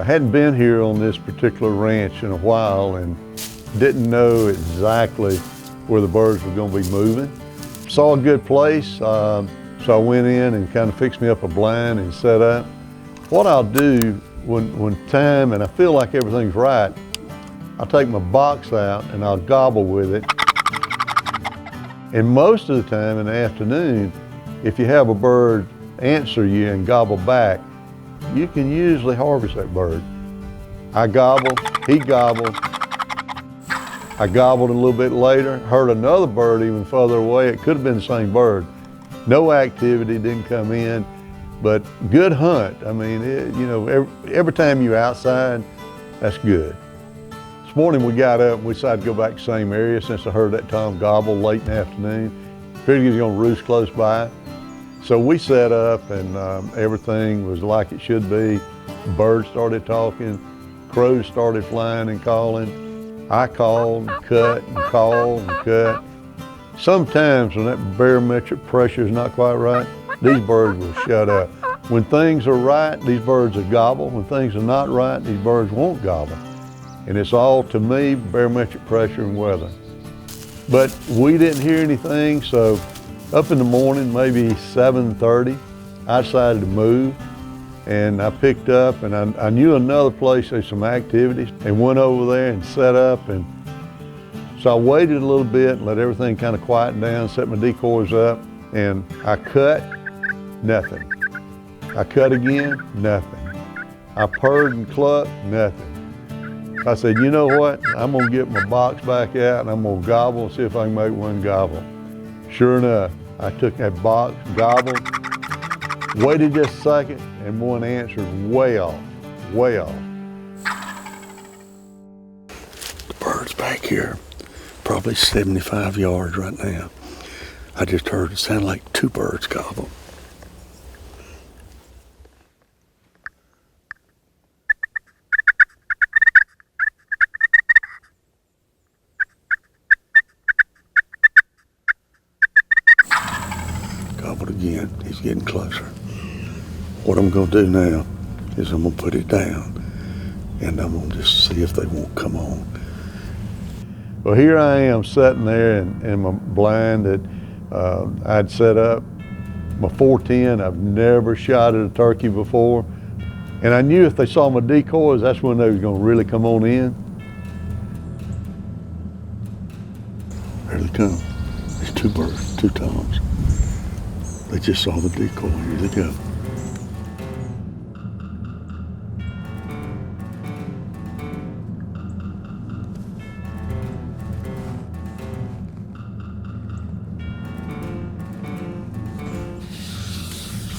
hadn't been here on this particular ranch in a while and didn't know exactly where the birds were going to be moving. Saw a good place, so I went in and kind of fixed me up a blind and set up. What I'll do when time and I feel like everything's right, I'll take my box out and I'll gobble with it. And most of the time in the afternoon, if you have a bird answer you and gobble back, you can usually harvest that bird. I gobbled, he gobbled. I gobbled a little bit later, heard another bird even further away. It could have been the same bird. No activity, didn't come in, but good hunt. I mean, every time you're outside, that's good. This morning we got up and we decided to go back to the same area since I heard that tom gobble late in the afternoon. Figured he was gonna roost close by. So we set up and everything was like it should be. Birds started talking, crows started flying and calling. I called and cut and called and cut. Sometimes when that barometric pressure is not quite right, these birds will shut up. When things are right, these birds will gobble. When things are not right, these birds won't gobble. And it's all, to me, barometric pressure and weather. But we didn't hear anything, so up in the morning, maybe 7:30, I decided to move. And I picked up and I knew another place there's some activities and went over there and set up. And so I waited a little bit and let everything kind of quieten down, set my decoys up, and I cut, nothing. I cut again, nothing. I purred and clucked, nothing. I said, you know what? I'm gonna get my box back out and I'm gonna gobble and see if I can make one gobble. Sure enough, I took that box, gobbled, waited just a second, and one answered way off, way off. The bird's back here, probably 75 yards right now. I just heard it sound like two birds gobble. Gobbled again, he's getting closer. What I'm gonna do now is I'm gonna put it down and I'm gonna just see if they won't come on. Well, here I am sitting there in my blind that I'd set up, my 410. I've never shot at a turkey before. And I knew if they saw my decoys, that's when they was gonna really come on in. There they come. There's two birds, two toms. They just saw the decoy, here they go.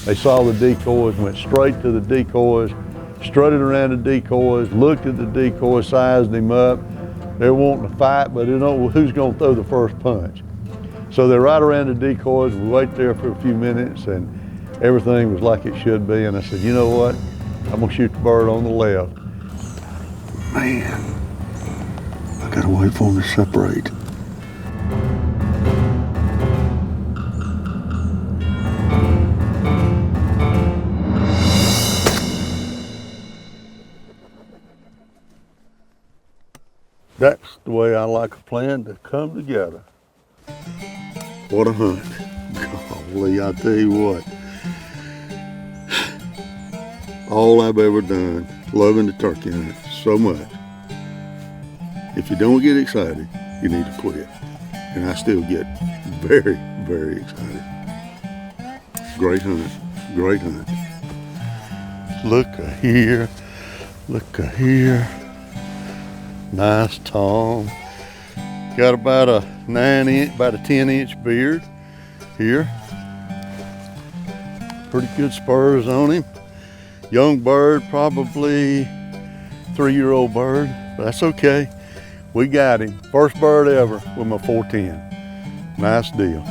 They saw the decoys, went straight to the decoys, strutted around the decoys, looked at the decoys, sized him up. They're wanting to fight, but they don't know who's gonna throw the first punch. So they're right around the decoys. We waited there for a few minutes and everything was like it should be. And I said, you know what? I'm gonna shoot the bird on the left. Man, I gotta wait for them to separate. That's the way I like a plan to come together. What a hunt. Golly, I tell you what. All I've ever done, loving the turkey hunt so much. If you don't get excited, you need to quit. And I still get very, very excited. Great hunt, great hunt. Look here, look here. Nice tom. Got about a 9-inch, about a 10-inch beard here. Pretty good spurs on him. Young bird, probably 3-year-old bird, but that's okay. We got him. First bird ever with my 410. Nice deal.